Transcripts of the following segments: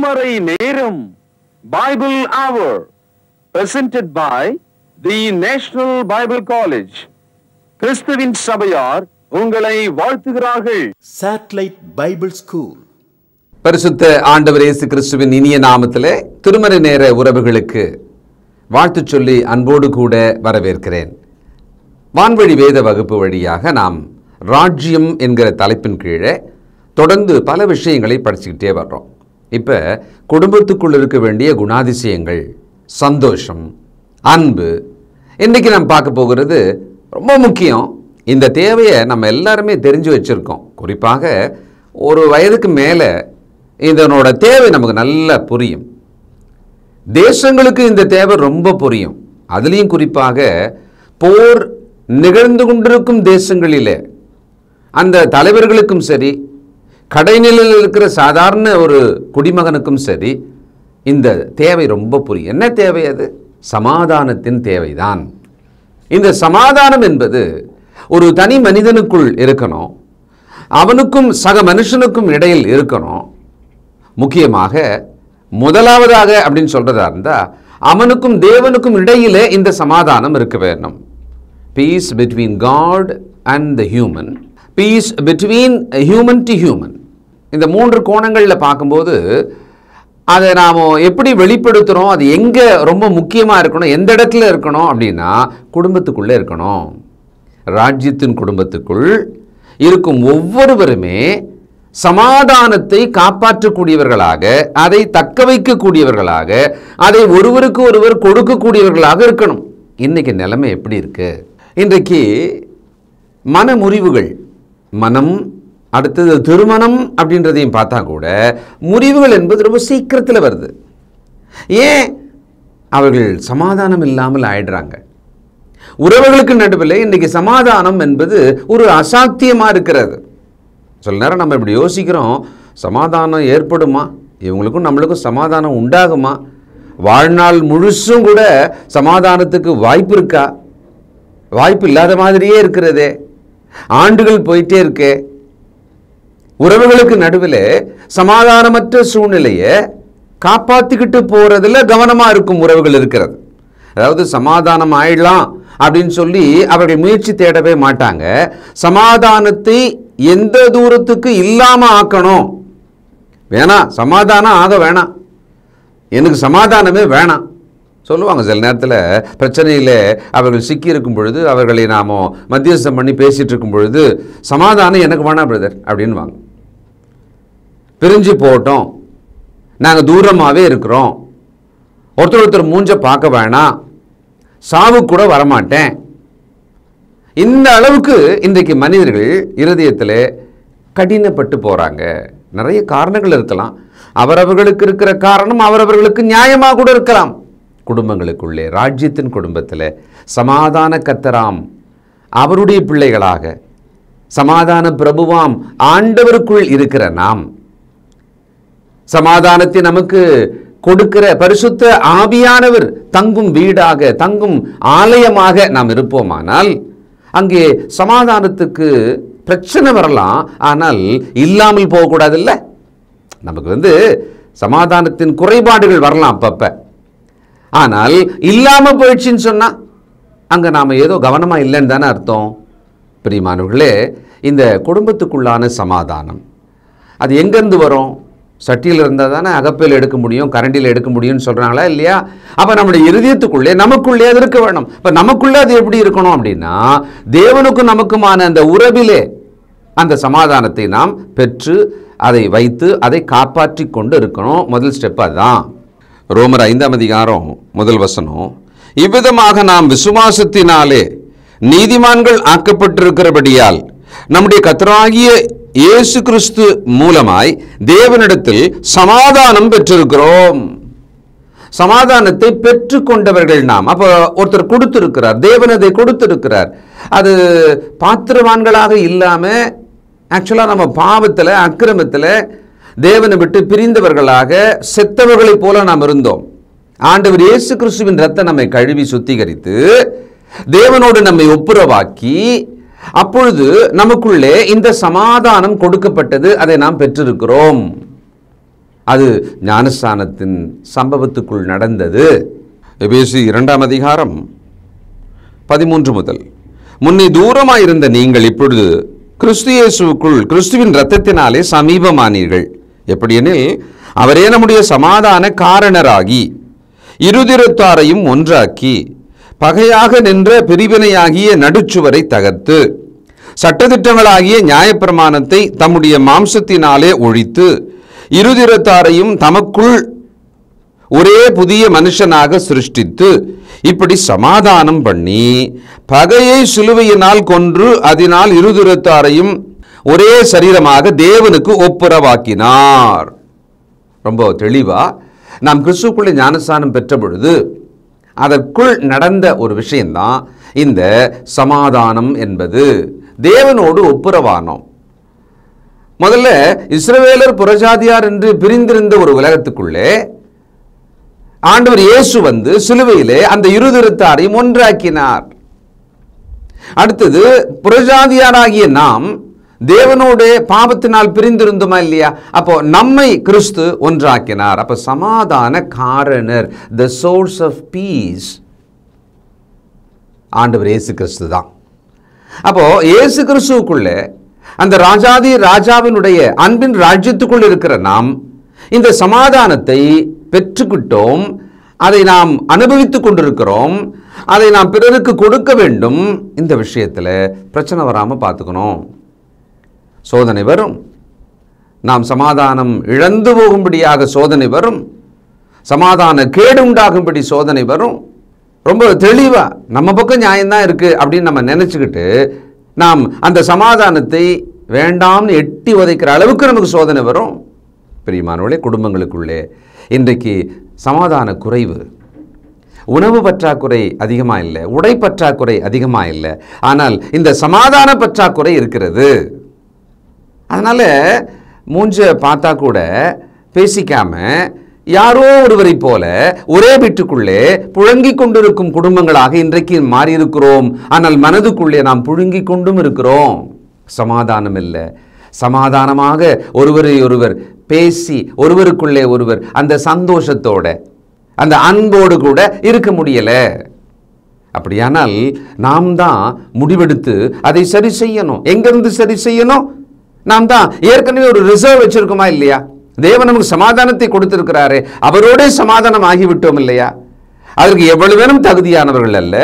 திருமறை நேரம் Bible Hour presented by the National Bible College. கிறிஸ்துவின் சபையார் உங்களை வாழ்த்துகிறார்கள். Satellite Bible School. பரிசுத்த ஆண்டவர் இயேசு கிறிஸ்துவின் இனிய நாமத்திலே திருமறை நேர உறவுகளுக்கு வாழ்த்து சொல்லி அன்போடு கூட வரவேற்கிறேன். வான்வழி வேத வகுப்பு வழியாக நாம் ராஜ்யம் என்கிற தலைப்பின் கீழே தொடர்ந்து பல விஷயங்களை படிச்சுக்கிட்டே வர்றோம். இப்போ குடும்பத்துக்குள் இருக்க வேண்டிய குணாதிசயங்கள், சந்தோஷம், அன்பு, இன்றைக்கி நாம் பார்க்க போகிறது ரொம்ப முக்கியம். இந்த தேவையை நம்ம எல்லாருமே தெரிஞ்சு வச்சுருக்கோம். குறிப்பாக ஒரு வயதுக்கு மேலே இதனோட தேவை நமக்கு நல்லா புரியும். தேசங்களுக்கு இந்த தேவை ரொம்ப புரியும். அதுலேயும் குறிப்பாக போர் நிகழ்ந்து கொண்டிருக்கும் தேசங்களிலே அந்த தலைவர்களுக்கும் சரி, கடைநிலையில் இருக்கிற சாதாரண ஒரு குடிமகனுக்கும் சரி இந்த தேவை ரொம்ப புரியும். என்ன தேவை? அது சமாதானத்தின் தேவைதான். இந்த சமாதானம் என்பது ஒரு தனி மனிதனுக்குள் இருக்கணும், அவனுக்கும் சக மனுஷனுக்கும் இடையில் இருக்கணும். முக்கியமாக முதலாவதாக அப்படின்னு சொல்றதா இருந்தால் அவனுக்கும் தேவனுக்கும் இடையிலே இந்த சமாதானம் இருக்க வேணும். Peace between God and the human, peace between human to human. இந்த மூன்று கோணங்களில் பார்க்கும்போது அதை நாம் எப்படி வெளிப்படுத்துகிறோம், அது எங்கே ரொம்ப முக்கியமாக இருக்கணும், எந்த இடத்துல இருக்கணும் அப்படின்னா குடும்பத்துக்குள்ளே இருக்கணும். ராஜ்யத்தின் குடும்பத்துக்குள் இருக்கும் ஒவ்வொருவருமே சமாதானத்தை காப்பாற்றக்கூடியவர்களாக, அதை தக்க வைக்கக்கூடியவர்களாக, அதை ஒருவருக்கு ஒருவர் கொடுக்கக்கூடியவர்களாக இருக்கணும். இன்றைக்கி நிலைமை எப்படி இருக்கு? இன்றைக்கு மனமுறிவுகள், மனம் அடுத்தது திருமணம் அப்படின்றதையும் பார்த்தா கூட முறிவுகள் என்பது ரொம்ப சீக்கிரத்தில் வருது. ஏன்? அவர்கள் சமாதானம் இல்லாமல் ஆயிடுறாங்க. உறவுகளுக்கு நடுவில் இன்றைக்கி சமாதானம் என்பது ஒரு அசாத்தியமாக இருக்கிறது. சில நேரம் நம்ம இப்படி யோசிக்கிறோம், சமாதானம் ஏற்படுமா, இவங்களுக்கும் நம்மளுக்கும் சமாதானம் உண்டாகுமா, வாழ்நாள் முழுசும் கூட சமாதானத்துக்கு வாய்ப்பு இருக்கா? வாய்ப்பு இல்லாத மாதிரியே இருக்கிறதே, ஆண்டுகள் போயிட்டே இருக்கே. உறவுகளுக்கு நடுவில் சமாதானமற்ற சூழ்நிலையை காப்பாற்றிக்கிட்டு போகிறதுல கவனமாக இருக்கும் உறவுகள் இருக்கிறது. அதாவது சமாதானம் ஆயிடலாம் அப்படின்னு சொல்லி அவர்கள் முயற்சி தேடவே மாட்டாங்க. சமாதானத்தை எந்த தூரத்துக்கு இல்லாமல் ஆக்கணும், வேணாம் சமாதானம் ஆக வேணாம், எனக்கு சமாதானமே வேணாம் சொல்லுவாங்க. சில நேரத்தில் பிரச்சனையில் அவர்கள் சிக்கி இருக்கும் பொழுது, அவர்களை நாம் மத்தியஸ்தம் பண்ணி பேசிகிட்டு இருக்கும் பொழுது, சமாதானம் எனக்கு வேணாம் பிரதர் அப்படின்வாங்க. பிரிஞ்சு போட்டோம், நாங்கள் தூரமாகவே இருக்கிறோம், ஒருத்தர் ஒருத்தர் மூஞ்ச பார்க்க வேணாம், சாவு கூட வரமாட்டேன். இந்த அளவுக்கு இன்றைக்கு மனிதர்கள் இருதயத்தில் கடினப்பட்டு போகிறாங்க. நிறைய காரணங்கள் இருக்கலாம். அவரவர்களுக்கு இருக்கிற காரணம் அவரவர்களுக்கு நியாயமாக கூட இருக்கலாம். குடும்பங்களுக்குள்ளே, ராஜ்யத்தின் குடும்பத்தில் சமாதான கர்த்தராம் அவருடைய பிள்ளைகளாக, சமாதான பிரபுவாம் ஆண்டவருக்குள் இருக்கிற நாம், சமாதானத்தை நமக்கு கொடுக்கிற பரிசுத்த ஆவியானவர் தங்கும் வீடாக, தங்கும் ஆலயமாக நாம் இருப்போமானால் அங்கே சமாதானத்துக்கு பிரச்சனை வரலாம், ஆனால் இல்லாமல் போகக்கூடாது. இல்லை, நமக்கு சமாதானத்தின் குறைபாடுகள் வரலாம் அப்பப்ப, ஆனால் இல்லாமல் போயிடுச்சின்னு சொன்னால் அங்கே நாம் ஏதோ கவனமாக இல்லைன்னு தானே அர்த்தம். பிரியமானவர்களே, இந்த குடும்பத்துக்குள்ளான சமாதானம் அது எங்கேருந்து வரும்? சட்டியில் இருந்தால் தானே அகப்பையில் எடுக்க முடியும், கரண்டியில் எடுக்க முடியும்னு சொல்கிறாங்களா இல்லையா? அப்போ நம்முடைய இருதயத்துக்குள்ளே, நமக்குள்ளே அது இருக்க வேணும். இப்போ நமக்குள்ளே அது எப்படி இருக்கணும் அப்படின்னா, தேவனுக்கும் நமக்குமான அந்த உறவிலே அந்த சமாதானத்தை நாம் பெற்று அதை வைத்து அதை காப்பாற்றி கொண்டு இருக்கணும். முதல் ஸ்டெப் அதுதான். ரோமர் 5ஆம் அதிகாரம் 1 வசனம், இவ்விதமாக நாம் விசுவாசத்தினாலே நீதிமான்கள் ஆக்கப்பட்டிருக்கிறபடியால் நம்முடைய கர்த்தராகிய இயேசு கிறிஸ்து மூலமாய் தேவனிடத்தில் சமாதானம் பெற்றிருக்கிறோம். சமாதானத்தை பெற்று கொண்டவர்கள் நாம். அப்போ ஒருத்தர் கொடுத்திருக்கிறார், தேவன் அதை கொடுத்திருக்கிறார். அது பாத்திரவான்களாக இல்லாமல் ஆக்சுவலாக நம்ம பாவத்தில், அக்கிரமத்தில் தேவனை விட்டு பிரிந்தவர்களாக செத்தவர்களைப் போல நாம் இருந்தோம். ஆண்டவர் இயேசு கிறிஸ்துவின் ரத்தம் நம்மை கழுவி சுத்திகரித்து தேவனோடு நம்மை ஒப்புரவாக்கி அப்பொழுது நமக்குள்ளே இந்த சமாதானம் கொடுக்கப்பட்டது, அதை நாம் பெற்றிருக்கிறோம். அது ஞானஸ்நானத்தின் சம்பவத்துக்குள் நடந்தது. எபேசு 2 அதிகாரம் 13 முதல், முன்னே தூரமாயிருந்த நீங்கள் இப்பொழுது கிறிஸ்து இயேசுவுக்குள் கிறிஸ்துவின் இரத்தத்தினாலே சமீபமானீர்கள். எப்படியெனில் அவரே நம்முடைய சமாதான காரணராகி இருதிறத்தாரையும் ஒன்றாக்கி பகையாக நின்ற பிரிவினையாகிய நடுச்சுவரை தகர்த்து சட்டதிட்டங்களாகிய நியாயப்பிரமாணத்தை தம்முடைய மாம்சத்தினாலே ஒழித்து இருதிறத்தாரையும் தமக்குள் ஒரே புதிய மனுஷனாக சிருஷ்டித்து இப்படி சமாதானம் பண்ணி பகையை சிலுவையினால் கொன்று அதனால் இருதிறத்தாரையும் ஒரே சரீரமாக தேவனுக்கு ஒப்புரவாக்கினார். ரொம்ப தெளிவா நாம் கிறிஸ்துக்குள்ளே ஞானஸ்நானம் பெற்ற பொழுது அதற்குள் நடந்த ஒரு விஷயம்தான் இந்த சமாதானம் என்பது. தேவனோடு ஒப்புரவானோம். முதல்ல இஸ்ரவேலர் புறஜாதியார் என்று பிரிந்திருந்த ஒரு உலகத்துக்குள்ளே ஆண்டவர் இயேசு வந்து சிலுவையிலே அந்த இருதிறத்தாரையும் ஒன்றாக்கினார். அடுத்தது புறஜாதியாராகிய நாம் தேவனோடு பாவத்தினால் பிரிந்திருந்தோமா இல்லையா? அப்போ நம்மை கிறிஸ்து ஒன்றாக்கினார். அப்ப சமாதான காரணர், த சோர்ஸ் ஆஃப் பீஸ், ஆண்டவர் இயேசு கிறிஸ்து தான். அப்போ இயேசு கிறிஸ்துவுக்குள்ள அந்த ராஜாவினுடைய அன்பின் ராஜ்யத்துக்குள் இருக்கிற நாம் இந்த சமாதானத்தை பெற்றுக்கிட்டோம். அதை நாம் அனுபவித்துக் கொண்டிருக்கிறோம். அதை நாம் பிறருக்கு கொடுக்க வேண்டும். இந்த விஷயத்தில் பிரச்சனை வராமல் பார்த்துக்கணும். சோதனை வரும், நாம் சமாதானம் இழந்து போகும்படியாக சோதனை வரும், சமாதான கேடு உண்டாகும்படி சோதனை வரும். ரொம்ப தெளிவா நம்ம பக்கம் நியாயம்தான் இருக்கு அப்படின்னு நம்ம நினைச்சுக்கிட்டு நாம் அந்த சமாதானத்தை வேண்டாம்னு எட்டி உதைக்கிற அளவுக்கு நமக்கு சோதனை வரும். பிரியமானவர்களே, குடும்பங்களுக்குள்ளே இன்றைக்கு சமாதான குறைவு, உணவு பற்றாக்குறை அதிகமாக இல்லை, உடை பற்றாக்குறை அதிகமாக இல்லை, ஆனால் இந்த சமாதான பற்றாக்குறை இருக்கிறது. அதனால மூஞ்ச பார்த்தா கூட பேசிக்காம யாரோ ஒருவரை போல ஒரே வீட்டுக்குள்ளே புழங்கிக் கொண்டிருக்கும் குடும்பங்களாக இன்றைக்கு மாறியிருக்கிறோம். ஆனால் மனதுக்குள்ளே நாம் புழுங்கிக் கொண்டும் இருக்கிறோம். சமாதானம் இல்லை. சமாதானமாக ஒருவரை ஒருவர் பேசி ஒருவருக்குள்ளே ஒருவர் அந்த சந்தோஷத்தோட அந்த அன்போடு கூட இருக்க முடியல. அப்படியானால் நாம் தான் முடிவெடுத்து அதை சரி செய்யணும். எங்கிருந்து சரி செய்யணும்? நாம் தான் ஏற்கனவே ஒரு ரிசர்வ் வச்சிருக்கோமா இல்லையா? தேவன் நமக்கு சமாதானத்தை கொடுத்திருக்கிறாரே, அவரோட சமாதானம் ஆகிவிட்டோம் இல்லையா? அதற்கு எவ்வளவு வேணும் தகுதியானவர்கள் அல்ல.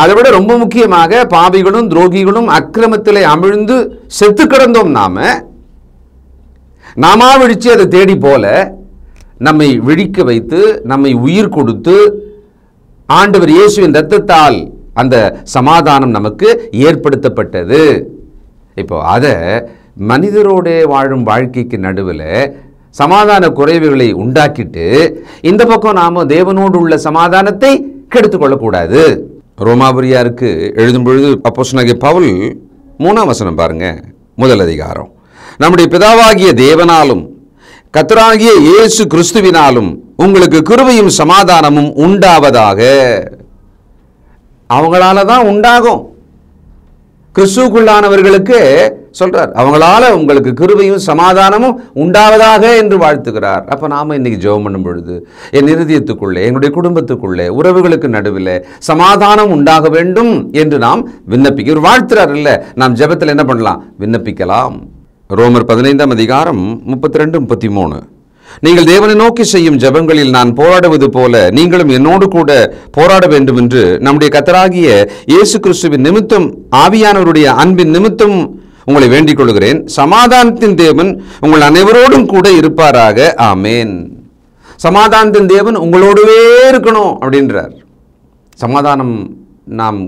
அதை விட ரொம்ப முக்கியமாக பாவிகளும் துரோகிகளும் அக்கிரமத்திலே அமிழ்ந்து செத்து கிடந்தோம். நாம விழிச்சு அதை தேடி போல நம்மை விழிக்க வைத்து நம்மை உயிர் கொடுத்து ஆண்டவர் இயேசுவின் இரத்தத்தால் அந்த சமாதானம் நமக்கு ஏற்படுத்தப்பட்டது. இப்போ அதை மனிதரோட வாழும் வாழ்க்கைக்கு நடுவில் சமாதான குறைவுகளை உண்டாக்கிட்டு இந்த பக்கம் நாம தேவனோடு உள்ள சமாதானத்தை கெடுத்துக்கொள்ளக்கூடாது. ரோமாபுரியாருக்கு எழுதும் பொழுது அப்போஸ்தலனாகிய பவுல் 3ஆம் வசனம் பாருங்க, 1 அதிகாரம். நம்முடைய பிதாவாகிய தேவனாலும் கர்த்தராகிய இயேசு கிறிஸ்துவினாலும் உங்களுக்கு கிருபையும் சமாதானமும் உண்டாவதாக. அவங்களால தான் உண்டாகும். கிறிஸ்துவுக்குள்ளானவர்களுக்கு சொல்றார், அவங்களால உங்களுக்கு கிருபையும் சமாதானமும் உண்டாவதாக என்று வாழ்த்துகிறார். அப்ப நாம இன்னைக்கு ஜெபம் பண்ணும் பொழுது என் இருதயத்துக்குள்ளே, எங்களுடைய குடும்பத்துக்குள்ளே, உறவுகளுக்கு நடுவில் சமாதானம் உண்டாக வேண்டும் என்று நாம் விண்ணப்பிக்க வாழ்த்துறார் இல்ல. நாம் ஜெபத்தில் என்ன பண்ணலாம்? விண்ணப்பிக்கலாம். ரோமர் 15ஆம் அதிகாரம் 32-33. நீங்கள் தேவனை நோக்கி செய்யும் ஜெபங்களில் நான் போராடுவது போல நீங்களும் என்னோடு கூட போராட வேண்டும் என்று நம்முடைய கர்த்தராகிய இயேசு கிறிஸ்துவின் நிமித்தம் ஆவியானவருடைய அன்பின் நிமித்தம் உங்களை வேண்டிக் கொள்கிறேன். சமாதானத்தின் தேவன் உங்கள் அனைவரோடும் கூட இருப்பாராக. ஆமேன். சமாதானத்தின் தேவன் உங்களோடவே இருக்கணும் அப்படின்றார். சமாதானம் நாம்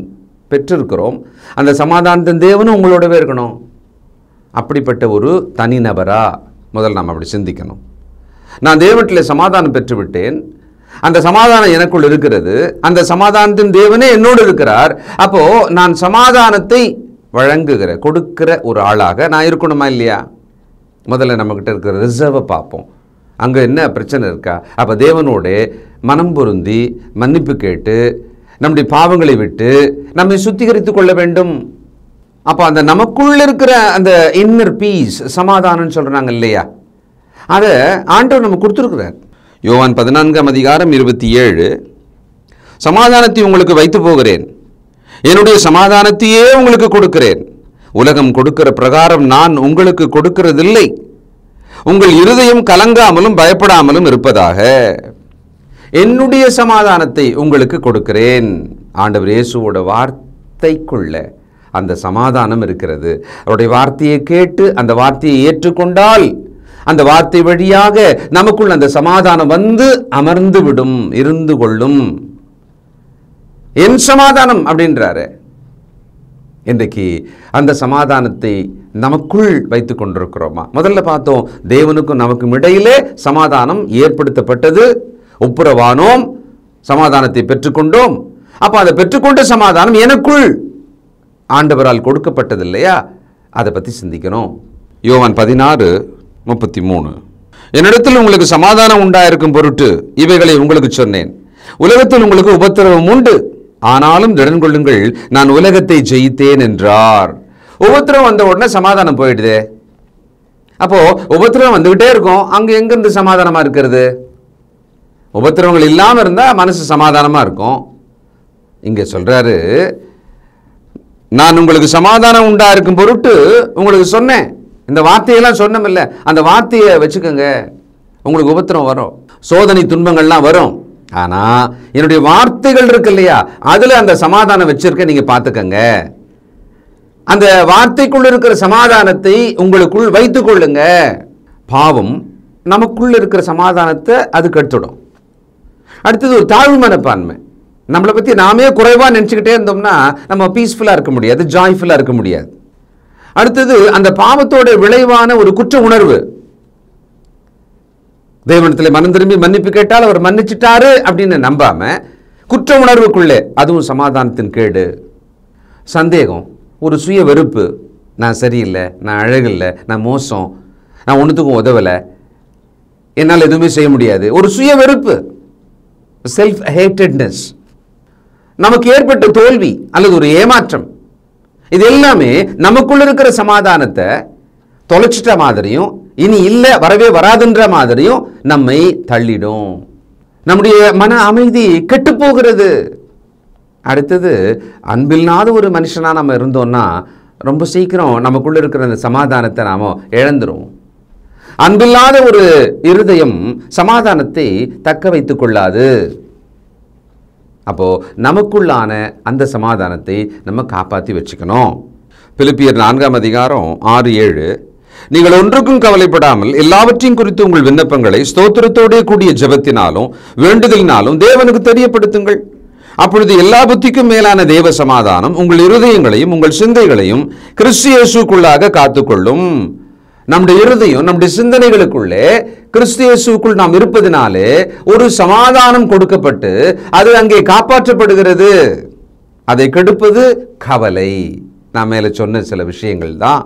பெற்றிருக்கிறோம். அந்த சமாதானத்தின் தேவனும் உங்களோடவே இருக்கணும். அப்படிப்பட்ட ஒரு தனிநபரா முதல் நாம் அப்படி சிந்திக்கணும். நான் தேவனிடத்தில் சமாதானம் பெற்றுவிட்டேன், அந்த சமாதானம் எனக்குள் இருக்கிறது, அந்த சமாதானத்தின் தேவனே என்னோடு இருக்கிறார். அப்போ நான் சமாதானத்தை வழங்குகிற கொடுக்கிற ஒரு ஆளாக நான் இருக்கணுமா இல்லையா? முதல்ல நம்மக்கிட்ட இருக்கிற ரிசர்வை பார்ப்போம். அங்கே என்ன பிரச்சனை இருக்கா? அப்போ தேவனோட மனம் பொருந்தி மன்னிப்பு கேட்டு நம்முடைய பாவங்களை விட்டு நம்மை சுத்திகரித்து கொள்ள வேண்டும். அப்போ அந்த நமக்குள்ள இருக்கிற அந்த இன்னர் பீஸ், சமாதானம் சொல்றாங்க இல்லையா, அதை ஆண்டவர் நம்ம கொடுத்துருக்கிறார். யோவான் 14:27, சமாதானத்தை உங்களுக்கு வைத்து போகிறேன், என்னுடைய சமாதானத்தையே உங்களுக்கு கொடுக்கிறேன், உலகம் கொடுக்கிற பிரகாரம் நான் உங்களுக்கு கொடுக்கிறதில்லை, உங்கள் இருதயம் கலங்காமலும் பயப்படாமலும் இருப்பதாக. என்னுடைய சமாதானத்தை உங்களுக்கு கொடுக்கிறேன். ஆண்டவர் இயேசுவோட வார்த்தைக்குள்ள அந்த சமாதானம் இருக்கிறது. அவருடைய வார்த்தையை கேட்டு அந்த வார்த்தையை ஏற்றுக்கொண்டால் அந்த வார்த்தை வழியாக நமக்குள் அந்த சமாதானம் வந்து அமர்ந்து விடும், இருந்து கொள்ளும். என் சமாதானம் அப்படின்றாரு. இன்றைக்கு அந்த சமாதானத்தை நமக்குள் வைத்துக் கொண்டிருக்கிறோமா? முதல்ல பார்த்தோம், தேவனுக்கும் நமக்கும் இடையிலே சமாதானம் ஏற்படுத்தப்பட்டது, ஒப்புரவானோம், சமாதானத்தை பெற்றுக்கொண்டோம். அப்ப அதை பெற்றுக்கொண்ட சமாதானம் எனக்குள் ஆண்டவரால் கொடுக்கப்பட்டது இல்லையா? அதை பற்றி சிந்திக்கணும். யோவான் 16:33, என்னிடத்தில் உங்களுக்கு சமாதானம் உண்டாயிருக்கும் பொருட்டு இவைகளை உங்களுக்கு சொன்னேன், உலகத்தில் உங்களுக்கு உபத்திரவம் உண்டு, ஆனாலும் திடன் கொள்ளுங்கள், நான் உலகத்தை ஜெயித்தேன் என்றார். உபத்திரவம் வந்த உடனே சமாதானம் போயிடுது. அப்போ உபத்திரவம் வந்துகிட்டே இருக்கும், அங்க எங்கிருந்து சமாதானமா இருக்கிறது? உபத்திரவங்கள் இல்லாம இருந்தா மனசு சமாதானமா இருக்கும். இங்க சொல்றாரு, நான் உங்களுக்கு சமாதானம் உண்டா இருக்கும் பொருட்டு உங்களுக்கு சொன்னேன். இந்த வார்த்தையெல்லாம் சொன்னமில்ல, அந்த வார்த்தையை வச்சுக்கோங்க. உங்களுக்கு உபத்திரம் வரும், சோதனை துன்பங்கள்லாம் வரும், ஆனா என்னுடைய வார்த்தைகள் இருக்கு இல்லையா, அதுல அந்த சமாதானம் வச்சிருக்க, நீங்க பார்த்துக்கங்க. அந்த வார்த்தைக்குள்ள இருக்கிற சமாதானத்தை உங்களுக்குள் வைத்துக் கொள்ளுங்க. பாவம் நமக்குள்ள இருக்கிற சமாதானத்தை அது கெடுத்துடும். அடுத்தது ஒரு தாழ்வு மனப்பான்மை. நம்மளை பற்றி நாமே குறைவாக நினச்சிக்கிட்டே இருந்தோம்னா நம்ம பீஸ்ஃபுல்லாக இருக்க முடியாது, ஜாய்ஃபுல்லாக இருக்க முடியாது. அடுத்தது அந்த பாவத்தோட விளைவான ஒரு குற்ற உணர்வு. தேவனிடத்தில் மனம் திரும்பி மன்னிப்பு கேட்டால் அவர் மன்னிச்சிட்டாரு அப்படின்னு நம்பாம குற்ற உணர்வுக்குள்ளே, அதுவும் சமாதானத்தின் கேடு. சந்தேகம், ஒரு சுய வெறுப்பு, நான் சரியில்லை, நான் அழகில்லை, நான் மோசம், நான் ஒன்றுத்துக்கும் உதவலை, என்னால் எதுவுமே செய்ய முடியாது, ஒரு சுய வெறுப்பு, செல்ஃப் ஹேட்டட்னஸ். நமக்கு ஏற்பட்ட தோல்வி அல்லது ஒரு ஏமாற்றம், இது எல்லாமே நமக்குள்ள இருக்கிற சமாதானத்தை தொலைச்சிட்ட மாதிரியும் இனி இல்லை வரவே வராதுன்ற மாதிரியும் நம்மை தள்ளிடும். நம்முடைய மன அமைதி கெட்டு போகிறது. அடுத்தது, அன்பில்லாத ஒரு மனுஷனா நம்ம இருந்தோம்னா ரொம்ப சீக்கிரம் நமக்குள்ள இருக்கிற அந்த சமாதானத்தை நாம இழந்துரும். அன்பில்லாத ஒரு இருதயம் சமாதானத்தை தக்க வைத்துக் கொள்ளாது. அப்போ நமக்குள்ளான அந்த சமாதானத்தை நம்ம காப்பாற்றி வச்சுக்கணும். பிலிப்பியர் 4:6-7, நீங்கள் ஒன்றுக்கும் கவலைப்படாமல் எல்லாவற்றையும் குறித்து உங்கள் விண்ணப்பங்களை ஸ்தோத்திரத்தோடே கூடிய ஜெபத்தினாலும் வேண்டுதலினாலும் தேவனுக்கு தெரியப்படுத்துங்கள். அப்பொழுது எல்லா புத்திக்கும் மேலான தேவ சமாதானம் உங்கள் இருதயங்களையும் உங்கள் சிந்தைகளையும் கிறிஸ்து இயேசுவுக்குள்ளாக காத்துக்கொள்ளும். நம்முடைய இருதயம், நம்முடைய சிந்தனைகளுக்குள்ளே கிறிஸ்து இயேசுவுக்குள் நாம் இருப்பதினாலே ஒரு சமாதானம் கொடுக்கப்பட்டு அது அங்கே காப்பாற்றப்படுகிறது. அதை கெடுப்பது கவலை. நான் மேலே சொன்ன சில விஷயங்கள் தான்.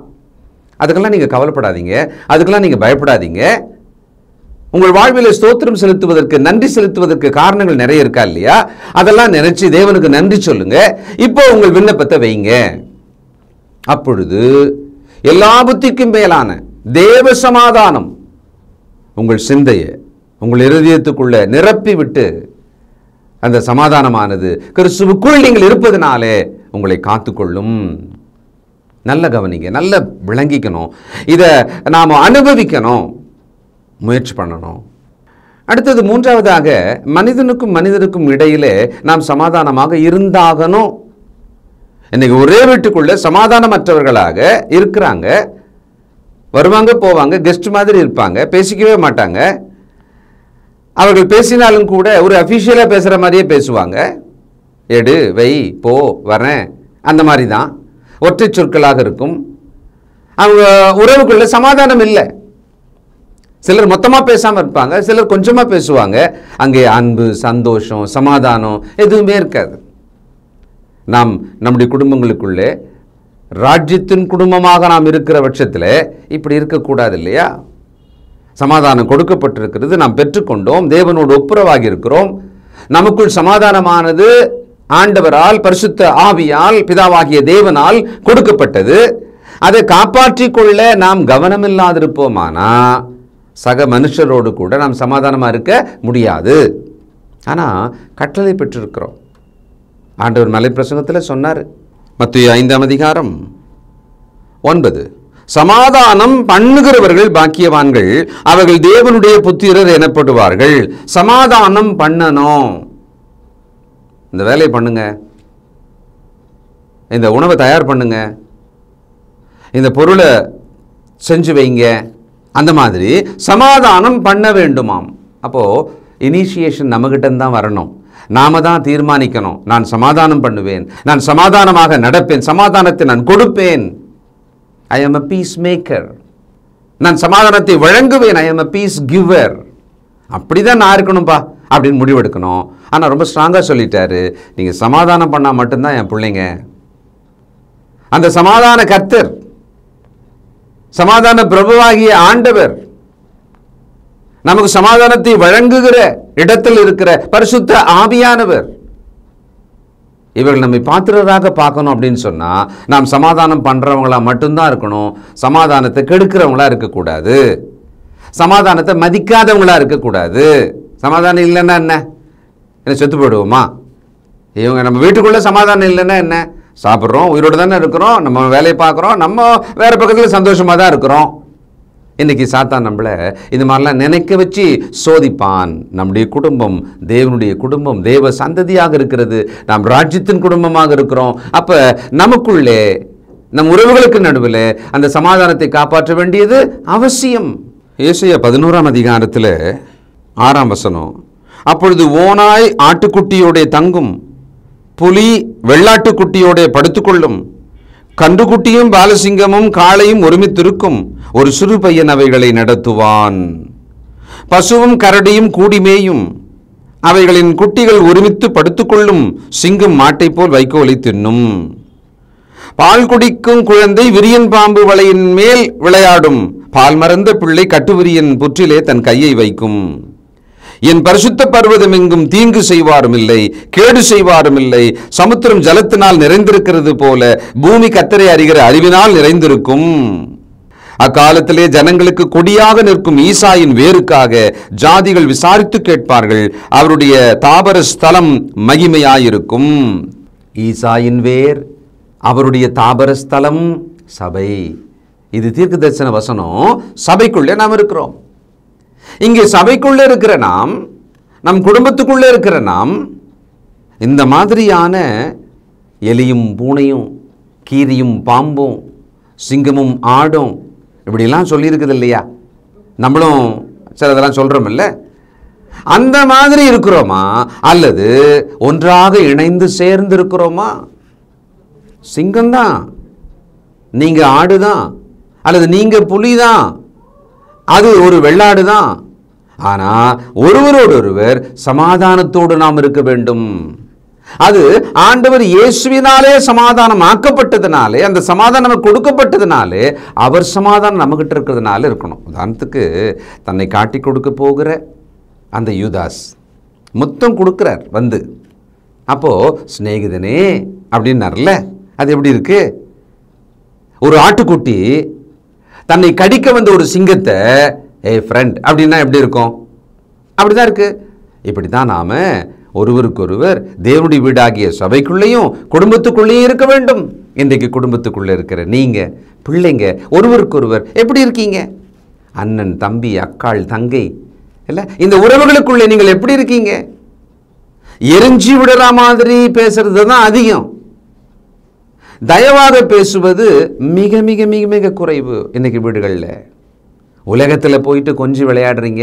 அதுக்கெல்லாம் நீங்கள் கவலைப்படாதீங்க, அதுக்கெல்லாம் நீங்கள் பயப்படாதீங்க. உங்கள் வாழ்வில் ஸ்தோத்திரம் செலுத்துவதற்கு, நன்றி செலுத்துவதற்கு காரணங்கள் நிறைய இருக்கா இல்லையா? அதெல்லாம் நினைச்சு தேவனுக்கு நன்றி சொல்லுங்க. இப்போ உங்கள் விண்ணப்பத்தை வைங்க. அப்பொழுது எல்லா புத்திக்கும் மேலான தேவ சமாதானம் உங்கள் சிந்தையை, உங்கள் இருதயத்துக்குள்ள நிரப்பி விட்டு அந்த சமாதானமானது கிறிஸ்துவுக்குள் நீங்கள் இருப்பதனாலே உங்களை காத்துக்கொள்ளும். நல்ல கவனிங்க, நல்ல விளங்கிக்கணும், இதை நாம் அனுபவிக்கணும், முயற்சி பண்ணணும். அடுத்தது, மூன்றாவதாக, மனிதனுக்கும் மனிதனுக்கும் இடையிலே நாம் சமாதானமாக இருந்தாகணும். இன்னைக்கு ஒரே வீட்டுக்குள்ள சமாதானமற்றவர்களாக இருக்கிறாங்க. வருவாங்க போவாங்க, கெஸ்ட் மாதிரி இருப்பாங்க, பேசிக்கவே மாட்டாங்க. அவர்கள் பேசினாலும் கூட ஒரு அஃபிஷியலாக பேசுகிற மாதிரியே பேசுவாங்க. எடு, வை, போ, வரேன், அந்த மாதிரி தான் ஒற்றை சொற்களாக இருக்கும். அவங்க உறவுக்குள்ள சமாதானம் இல்லை. சிலர் மொத்தமாக பேசாமல் இருப்பாங்க, சிலர் கொஞ்சமாக பேசுவாங்க. அங்கே அன்பு, சந்தோஷம், சமாதானம் எதுவுமே இருக்காது. நாம் நம்முடைய குடும்பங்களுக்குள்ளே ராஜ்யத்தின் குடும்பமாக நாம் இருக்கிற பட்சத்தில் இப்படி இருக்கக்கூடாது இல்லையா? சமாதானம் கொடுக்கப்பட்டிருக்கிறது, நாம் பெற்றுக்கொண்டோம், தேவனோடு ஒப்புரவாகி இருக்கிறோம். நமக்குள் சமாதானமானது ஆண்டவரால், பரிசுத்த ஆவியால், பிதாவாகிய தேவனால் கொடுக்கப்பட்டது. அதை காப்பாற்றிக் கொள்ள நாம் கவனமில்லாதிருப்போமானா சக மனுஷரோடு கூட நாம் சமாதானமாக இருக்க முடியாது. ஆனால் கட்டளை பெற்றிருக்கிறோம். ஆண்டவர் மலை பிரசங்கத்தில் சொன்னார், மத்தேயு 5:9, சமாதானம் பண்ணுகிறவர்கள் பாக்கியவான்கள், அவர்கள் தேவனுடைய புத்திரர் எனப்படுவார்கள். சமாதானம் பண்ணணும். இந்த வேலையை பண்ணுங்க, இந்த உணவை தயார் பண்ணுங்க, இந்த பொருளை செஞ்சு வைங்க, அந்த மாதிரி சமாதானம் பண்ண வேண்டுமாம். அப்போது இனிஷியேஷன் நம்மகிட்ட தான் வரணும். நாம தான் தீர்மானிக்கணும். நான் சமாதானம் பண்ணுவேன், நான் சமாதானமாக நடப்பேன், சமாதானத்தை நான் கொடுப்பேன். I am a peace maker. நான் சமாதானத்தை வழங்குவேன். I am a peace giver. அப்படிதான் நான் இருக்கணும்பா அப்படின்னு முடிவெடுக்கணும். ஆனால் ரொம்ப ஸ்ட்ராங்காக சொல்லிட்டாரு, நீங்கள் சமாதானம் பண்ணால் மட்டும்தான் என் பிள்ளைங்க. அந்த சமாதான கர்த்தர், சமாதான பிரபுவாகிய ஆண்டவர், நமக்கு சமாதானத்தை வழங்குகிற இடத்தில் இருக்கிற பரிசுத்த ஆவியானவர், இவர்கள் நம்மை பாத்திரராக பார்க்கணும் அப்படின்னு சொன்னால் நாம் சமாதானம் பண்ணுறவங்களா மட்டும்தான் இருக்கணும். சமாதானத்தை கெடுக்கிறவங்களா இருக்கக்கூடாது. சமாதானத்தை மதிக்காதவங்களா இருக்கக்கூடாது. சமாதானம் இல்லைன்னா என்ன செத்து போயிடுவோமா? இவங்க நம்ம வீட்டுக்குள்ளே சமாதானம் இல்லைன்னா என்ன? சாப்பிட்றோம், உயிரோடு தானே இருக்கிறோம், நம்ம வேலையை பார்க்குறோம், நம்ம வேறு பக்கத்தில் சந்தோஷமாக தான் இருக்கிறோம். இன்றைக்கி சாத்தான் நம்மளை இது மாதிரிலாம் நினைக்க வச்சு சோதிப்பான். நம்முடைய குடும்பம் தேவனுடைய குடும்பம், தேவ சந்ததியாக இருக்கிறது, நாம் ராஜ்யத்தின் குடும்பமாக இருக்கிறோம். அப்போ நமக்குள்ளே, நம் உறவுகளுக்கு நடுவில் அந்த சமாதானத்தை காப்பாற்ற வேண்டியது அவசியம். ஏசாயா 11:6, அப்பொழுது ஓனாய் ஆட்டுக்குட்டியோட தங்கும், புலி வெள்ளாட்டுக்குட்டியோட படுத்துக்கொள்ளும், கன்றுக்குட்டியும் பாலசிங்கமும் காளையும் ஒருமித்திருக்கும், ஒரு சிறு பையன் அவைகளை நடத்துவான். பசுவும் கரடியும் கூடிமேயும், அவைகளின் குட்டிகள் ஒருமித்து படுத்துக்கொள்ளும், சிங்கம் மாட்டை போல் வைக்கோலை தின்னும். பால் குடிக்கும் குழந்தை விரியன் பாம்பு வலையின் மேல் விளையாடும், பால் மறந்த பிள்ளை கட்டுவிரியன் புற்றிலே தன் கையை வைக்கும். என் பரிசுத்த பர்வதம் எங்கும் தீங்கு செய்வாரும் இல்லை, கேடு செய்வாரும் இல்லை. சமுத்திரம் ஜலத்தினால் நிறைந்திருக்கிறது போல பூமி கர்த்தரை அறிகிற அறிவினால் நிறைந்திருக்கும். அக்காலத்திலே ஜனங்களுக்கு கொடியாக நிற்கும் ஈசாயின் வேருக்காக ஜாதிகள் விசாரித்து கேட்பார்கள். அவருடைய தாபர ஸ்தலம் மகிமையாயிருக்கும். ஈசாயின் வேர், அவருடைய தாபர ஸ்தலம் சபை. இது தீர்க்க தரிசன வசனம். சபைக்குள்ளே நாம் இருக்கிறோம். இங்கே சபைக்குள்ளே இருக்கிற நாம், நம் குடும்பத்துக்குள்ளே இருக்கிற நாம், இந்த மாதிரியான எலியும் பூனையும், கீரியும் பாம்பும், சிங்கமும் ஆடும், இப்படிலாம் சொல்லியிருக்குது இல்லையா? நம்மளும் சிலதெல்லாம் சொல்கிறோம் இல்லை? அந்த மாதிரி இருக்கிறோமா, அல்லது ஒன்றாக இணைந்து சேர்ந்து இருக்கிறோமா? சிங்கம்தான், நீங்கள் ஆடுதான், அல்லது நீங்கள் புலிதான், அது ஒரு வெள்ளாடு தான். ஆனால் ஒருவரோடொருவர் சமாதானத்தோடு நாம் இருக்க வேண்டும். அது ஆண்டவர் இயேசுவினாலே சமாதானம் ஆக்கப்பட்டதுனாலே, அந்த சமாதானம் கொடுக்கப்பட்டதுனாலே, அவர் சமாதானம் நம்மகிட்ட இருக்கிறதுனால இருக்கணும். உதாரணத்துக்கு தன்னை காட்டி கொடுக்க போகிற அந்த யூதாஸ் மொத்தம் கொடுக்குறார் வந்து. அப்போது சிநேகிதனே அப்படின்னார்ல, அது எப்படி இருக்கு? ஒரு ஆட்டுக்குட்டி தன்னை கடிக்க வந்த ஒரு சிங்கத்தை ஃப்ரெண்ட் அப்படின்னா எப்படி இருக்கும்? அப்படிதான் இருக்கு. இப்படி தான் நாம் ஒருவருக்கொருவர் தேவனுடைய வீடாகிய சபைக்குள்ளேயும் குடும்பத்துக்குள்ளேயும் இருக்க வேண்டும். இன்றைக்கு குடும்பத்துக்குள்ளே இருக்கிற நீங்கள் பிள்ளைங்க ஒருவருக்கொருவர் எப்படி இருக்கீங்க? அண்ணன் தம்பி, அக்காள் தங்கை இல்லை, இந்த உறவுகளுக்குள்ளே நீங்கள் எப்படி இருக்கீங்க? எரிஞ்சி விடுற மாதிரி பேசுறது தான் அதிகம். தயவாக பேசுவது மிக மிக மிக மிக குறைவு இன்னைக்கு வீடுகளில். உலகத்தில் போயிட்டு கொஞ்சம் விளையாடுறீங்க,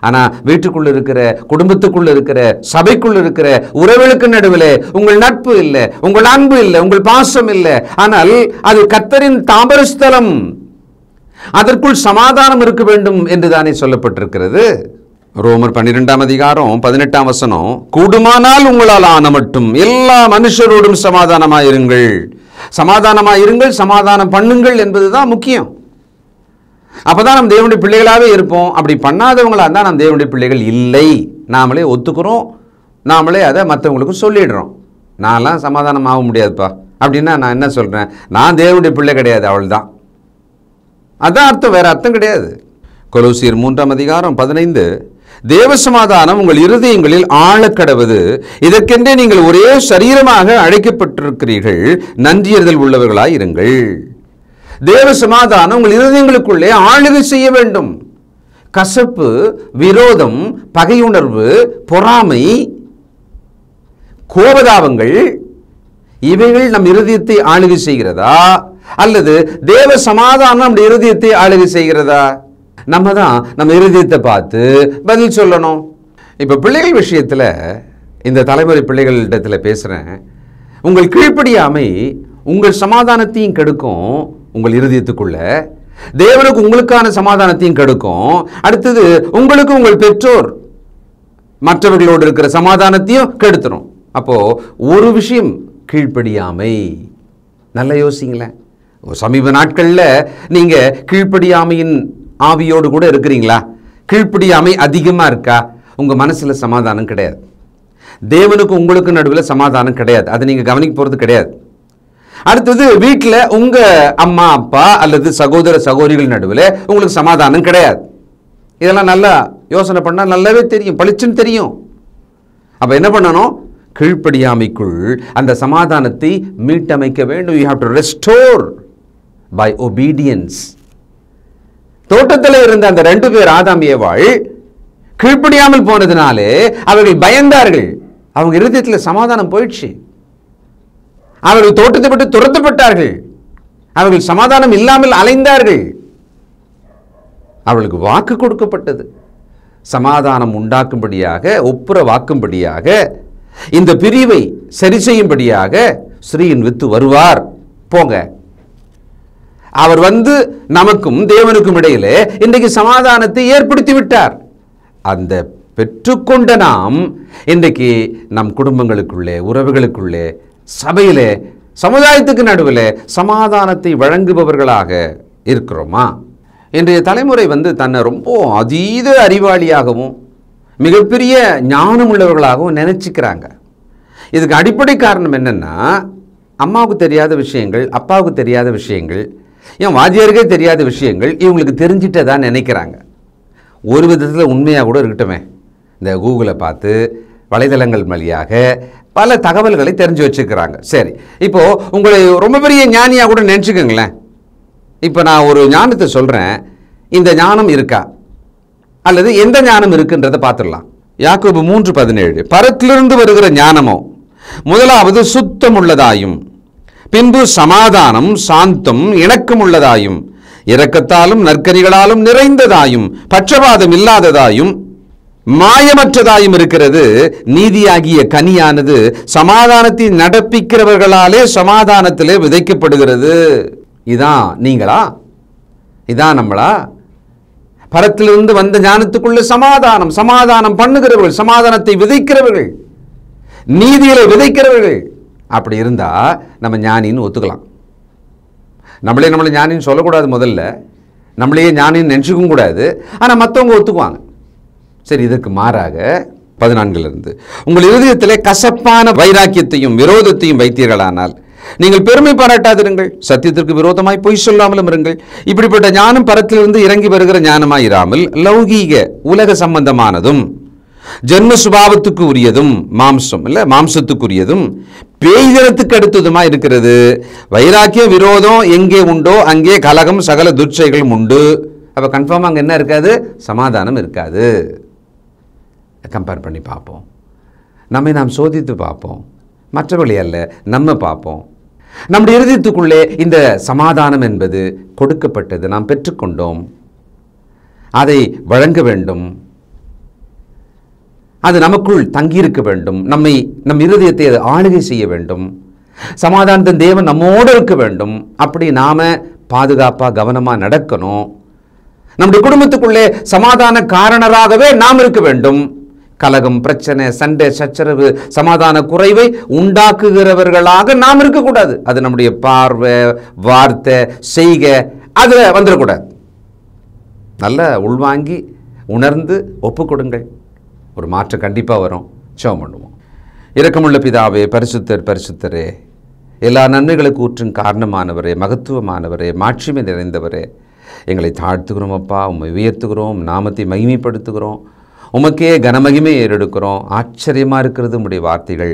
ஆனால் வீட்டுக்குள்ள இருக்கிற, குடும்பத்துக்குள்ள இருக்கிற, சபைக்குள்ள இருக்கிற உறவுகளுக்கு நடுவில் உங்கள் நட்பு இல்லை, உங்கள் அன்பு இல்லை, உங்கள் பாசம் இல்லை. ஆனால் அது கர்த்தரின் தாபரஸ்தலம், அதற்குள் சமாதானம் இருக்க வேண்டும் என்று தானே சொல்லப்பட்டிருக்கிறது. ரோமர் 12:18 கூடுமானால் உங்களால் ஆன மட்டும் எல்லா மனுஷரோடும் சமாதானமாயிருங்கள். சமாதானமாயிருங்கள், சமாதானம் பண்ணுங்கள் என்பதுதான் முக்கியம். அப்பதான் நம் தேவனுடைய பிள்ளைகளாகவே இருப்போம். அப்படி பண்ணாதவங்களா இருந்தால் நம் தேவனுடைய பிள்ளைகள் இல்லை. நாமளே ஒத்துக்கிறோம், நாமளே அதை மற்றவங்களுக்கு சொல்லிடுறோம். நான்லாம் சமாதானம் ஆக முடியாதுப்பா அப்படின்னா நான் என்ன சொல்கிறேன்? நான் தேவனுடைய பிள்ளை கிடையாது, அவள் தான். அதான் அர்த்தம், வேறு அர்த்தம் கிடையாது. கொலோசியர் 3:15, தேவ சமாதானம் உங்கள் இருதயங்களில் ஆழக்கடவது, இதற்கென்றே நீங்கள் ஒரே சரீரமாக அழைக்கப்பட்டிருக்கிறீர்கள், நன்றியறிதல் உள்ளவர்களாய் இருங்கள். தேவ சமாதானம் உங்கள் இருதயங்களுக்குள்ளே ஆளுகை செய்ய வேண்டும். கசப்பு, விரோதம், பகையுணர்வு, பொறாமை, கோபதாபங்கள் இவைகள் நம் இருதயத்தை ஆளுகை செய்கிறதா, அல்லது தேவ சமாதானம் நம் இருதயத்தை ஆளுகை செய்கிறதா? நம்ம தான் நம்ம இருதயத்தை பார்த்து பதில் சொல்லணும். இப்போ பிள்ளைகள் விஷயத்தில், இந்த தலைமுறை பிள்ளைகளிடத்தில் பேசுகிறேன். உங்கள் கீழ்ப்படியாமை உங்கள் சமாதானத்தையும் கெடுக்கும், உங்கள் இருதயத்துக்குள்ள தேவனுக்கு உங்களுக்கான சமாதானத்தையும் கெடுக்கும். அடுத்தது உங்களுக்கு உங்கள் பெற்றோர் மற்றவர்களோடு இருக்கிற சமாதானத்தையும் கெடுத்துரும். அப்போ ஒரு விஷயம் கீழ்ப்படியாமை. நல்லா யோசிங்களேன். சமீப நாட்களில் நீங்கள் கீழ்ப்படியாமையின் ஆவியோடு கூட இருக்கிறீங்களா? கீழ்ப்படியாமை அதிகமாக இருக்கா? உங்கள் மனசில் சமாதானம் கிடையாது. தேவனுக்கு உங்களுக்கு நடுவில் சமாதானம் கிடையாது. அதை நீங்கள் கவனிக்க போகிறது கிடையாது. அடுத்தது வீட்டில் உங்கள் அம்மா அப்பா அல்லது சகோதர சகோதரிகள் நடுவில் உங்களுக்கு சமாதானம் கிடையாது. இதெல்லாம் நல்லா யோசனை பண்ணால் நல்லாவே தெரியும், பளிச்சுன்னு தெரியும். அப்போ என்ன பண்ணணும்? கீழ்ப்படியாமைக்குள் அந்த சமாதானத்தை மீட்டமைக்க வேண்டும். You have to restore by obedience. தோட்டத்தில் இருந்த அந்த 2 பேர் ஆதாம் ஏவாள் கீழ்ப்படியாமல் போனதுனாலே அவர்கள் பயந்தார்கள். அவங்க இருதயத்தில் சமாதானம் போயிடுச்சு. அவர்கள் தோட்டத்தை விட்டு துரத்தப்பட்டார்கள். அவர்கள் சமாதானம் இல்லாமல் அலைந்தார்கள். அவர்களுக்கு வாக்கு கொடுக்கப்பட்டது, சமாதானம் உண்டாக்கும்படியாக, ஒப்புரவாக்கும்படியாக, இந்த பிரிவை சரி செய்யும்படியாக ஸ்ரீயின் வித்து வருவார். போங்க. அவர் வந்து நமக்கும் தேவனுக்கும் இடையிலே இன்றைக்கு சமாதானத்தை ஏற்படுத்தி விட்டார். அந்த பெற்றுக்கொண்ட நாம் இன்றைக்கு நம் குடும்பங்களுக்குள்ளே, உறவுகளுக்குள்ளே, சபையிலே, சமுதாயத்துக்கு நடுவில் சமாதானத்தை வழங்குபவர்களாக இருக்கிறோமா? இன்றைய தலைமுறை தன்னை ரொம்ப அதீத அறிவாளியாகவும் மிகப்பெரிய ஞானம் உள்ளவர்களாகவும் நினைச்சுக்கிறாங்க. இதுக்கு அடிப்படை காரணம் என்னன்னா, அம்மாவுக்கு தெரியாத விஷயங்கள், அப்பாவுக்கு தெரியாத விஷயங்கள், ஏன் வாத்தியாருக்கே தெரியாத விஷயங்கள் இவங்களுக்கு தெரிஞ்சிட்டதா நினைக்கிறாங்க. ஒரு விதத்தில் உண்மையாக கூட இருக்கட்டுமே. இந்த கூகுளை பார்த்து வலைதளங்கள் வழியாக பல தகவல்களை தெரிஞ்சு வச்சுக்கிறாங்க. சரி, இப்போது உங்களை ரொம்ப பெரிய ஞானியாக கூட நினச்சிக்கோங்களேன். இப்போ நான் ஒரு ஞானத்தை சொல்கிறேன், இந்த ஞானம் இருக்கா அல்லது எந்த ஞானம் இருக்குன்றதை பார்த்துடலாம். யாக்கோபு 3:17, பரத்திலிருந்து வருகிற ஞானமோ முதலாவது சுத்தம் உள்ளதாயும், பின்பு சமாதானம், சாந்தம், இணக்கம் உள்ளதாயும், இரக்கத்தாலும் நற்கனிகளாலும் நிறைந்ததாயும், பட்சபாதம் இல்லாததாயும், மாயமற்றதாயும் இருக்கிறது. நீதியாகிய கனியானது சமாதானத்தை நடப்பிக்கிறவர்களாலே சமாதானத்திலே விதைக்கப்படுகிறது. இதான் நீங்களா? இதான் நம்மளா? பரத்திலிருந்து வந்த ஞானத்துக்குள்ள சமாதானம், சமாதானம் பண்ணுகிறவர்கள், சமாதானத்தை விதைக்கிறவர்கள், நீதிகளை விதைக்கிறவர்கள். அப்படி இருந்தா நம்ம ஞானின்னு ஒத்துக்கலாம். நம்மளை ஞானின்னு சொல்லக்கூடாது. முதல்ல நம்மளையே ஞானின்னு நினச்சிக்கவும் கூடாது. ஆனால் மற்றவங்க ஒத்துக்குவாங்க. சரி, இதற்கு மாறாக 14 உங்கள் இருதயத்திலே கசப்பான வைராக்கியத்தையும் விரோதத்தையும் வைத்தீர்களானால் நீங்கள் பெருமை பாராட்டாதிருங்கள், சத்தியத்திற்கு விரோதமாய் பொய் சொல்லாமலும் இருங்கள். இப்படிப்பட்ட ஞானம் பரத்திலிருந்து இறங்கி வருகிற ஞானமாயிராமல் லௌகீக உலக சம்பந்தமானதும் ஜென்ம சுபாவத்துக்கு உரியதும் மாம்சத்துக்குரியதும் பேய்தனத்துக்கு அடுத்ததுமா இருக்கிறது. வைராக்கிய விரோதம் எங்கே உண்டோ அங்கே கலகம் சகல துர்ச்சைகளும் உண்டு. அப்போ கன்ஃபார்மாக அங்கே என்ன இருக்காது? சமாதானம் இருக்காது. கம்பேர் பண்ணி பார்ப்போம். நாம் சோதித்து பார்ப்போம். மற்றவர்களே அல்ல, நம்ம பார்ப்போம். நம்முடைய இருதயத்துக்குள்ளே இந்த சமாதானம் என்பது கொடுக்கப்பட்டது, நாம் பெற்றுக்கொண்டோம். அதை வழங்க வேண்டும். அது நமக்குள் தங்கியிருக்க வேண்டும். நம் இருதயத்தை அது ஆளுகை செய்ய வேண்டும். சமாதானத்தின் தேவன் நம்மோடு இருக்க வேண்டும். அப்படி நாம பாதுகாப்பா கவனமா நடக்கணும். நம்முடைய குடும்பத்துக்குள்ளே சமாதான காரணராகவே நாம் இருக்க வேண்டும். கலகம், பிரச்சனை, சண்டை, சச்சரவு, சமாதான குறைவை உண்டாக்குகிறவர்களாக நாம் இருக்கக்கூடாது. அது நம்முடைய பார்வை, வார்த்தை, செய்கை அதுல வந்துடக்கூடாது. நல்லா உள்வாங்கி உணர்ந்து ஒப்பு கொடுங்கள். ஒரு மாற்றம் கண்டிப்பாக வரும். ஜெபம் பண்ணுவோம். இரக்கமுள்ள பிதாவே, பரிசுத்தரே, எல்லா நன்மைகளுக்கு ஊற்றும் காரணமானவரே, மகத்துவமானவரே, மாட்சிமை நிறைந்தவரே, எங்களை தாழ்த்துகிறோம் அப்பா, உம்மை உயர்த்துகிறோம், நாமத்தை மகிமைப்படுத்துகிறோம், உமக்கே கனமகிமை ஏறெடுக்கிறோம். ஆச்சரியமாக இருக்கிறது உம்முடைய வார்த்தைகள்.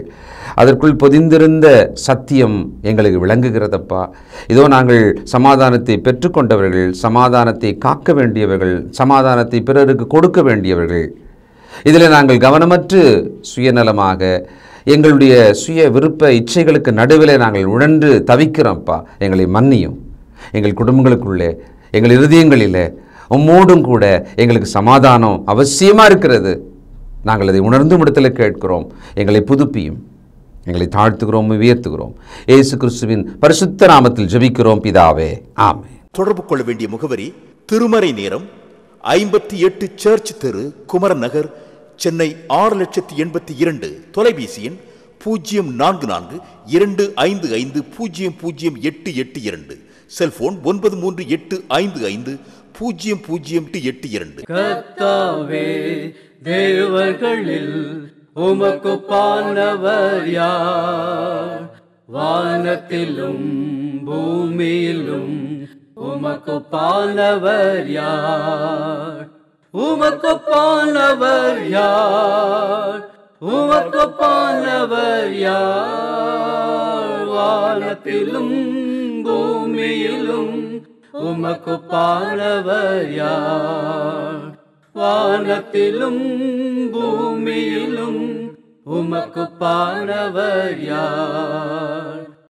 அதற்குள் பொதிந்திருந்த சத்தியம் எங்களுக்கு விளங்குகிறதப்பா. இதோ நாங்கள் சமாதானத்தை பெற்றுக்கொண்டவர்கள், சமாதானத்தை காக்க வேண்டியவர்கள், சமாதானத்தை பிறருக்கு கொடுக்க வேண்டியவர்கள். இதில் நாங்கள் கவனமற்று சுயநலமாக எங்களுடைய சுய விருப்ப இச்சைகளுக்கு நடுவில் நாங்கள் உழன்று தவிக்கிறோம்ப்பா. எங்களை மன்னியும். எங்கள் குடும்பங்களுக்குள்ளே, எங்கள் இருதயங்களில் உம்மோடும் கூட எங்களுக்கு சமாதானம் அவசியமாக இருக்கிறது. நாங்கள் அதை உணர்ந்து முடித்தல கேட்கிறோம். எங்களை புதுப்பியும். எங்களை தாழ்த்துகிறோம், உயர்த்துகிறோம். இயேசு கிறிஸ்துவின் பரிசுத்த நாமத்தில் ஜெபிக்கிறோம் பிதாவே, ஆமென். தொடர்பு கொள்ள வேண்டிய முகவரி: திருமறை நேரம், 58 சர்ச் தெரு, குமரன் நகர், சென்னை 6,82,000. தொலைபேசி எண் 0442550082. செல்போன் 9385500882. கர்த்தாவே, தேவர்களில் உமக்கு பானவர் யார்? வானத்திலும் பூமியிலும் உமக்கு பானவர் யார்? உமக்கு பானவர் யார்? உமக்கு பானவர் யார்? வானத்திலும் பூமியிலும் உமக்கு பானவர் யார்? வானத்திலும் பூமியிலும் உமக்கு பானவர் யார்?